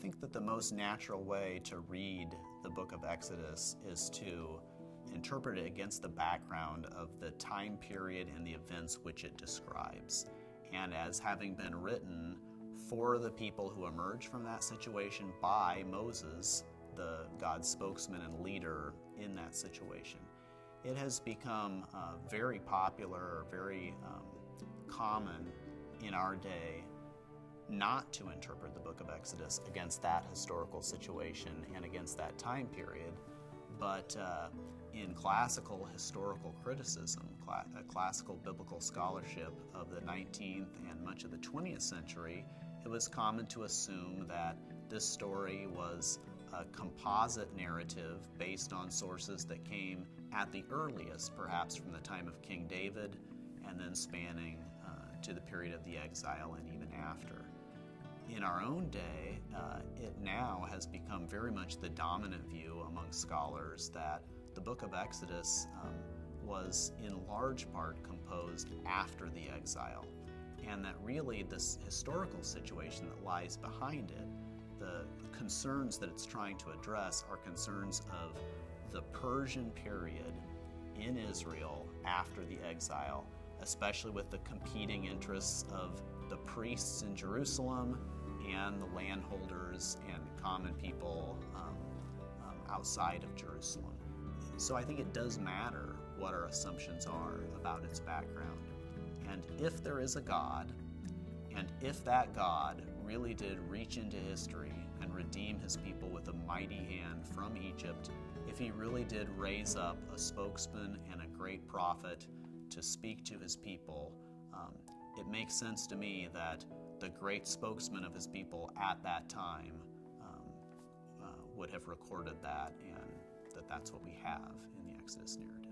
think that the most natural way to read the book of Exodus is to interpret it against the background of the time period and the events which it describes, and as having been written for the people who emerged from that situation by Moses, the God's spokesman and leader in that situation. It has become very popular, very common in our day not to interpret the book of Exodus against that historical situation and against that time period, but in classical historical criticism, classical biblical scholarship of the 19th and much of the 20th century, it was common to assume that this story was a composite narrative based on sources that came at the earliest, perhaps from the time of King David, and then spanning to the period of the exile and even after. In our own day, it now has become very much the dominant view among scholars that the book of Exodus was in large part composed after the exile, and that really this historical situation that lies behind it, the concerns that it's trying to address are concerns of the Persian period in Israel after the exile, especially with the competing interests of the priests in Jerusalem and the landholders and common people outside of Jerusalem. So I think it does matter what our assumptions are about its background. And if there is a God, and if that God really did reach into history and redeem his people with a mighty hand from Egypt, if he really did raise up a spokesman and a great prophet to speak to his people, it makes sense to me that the great spokesman of his people at that time would have recorded that, and that's what we have in the Exodus narrative.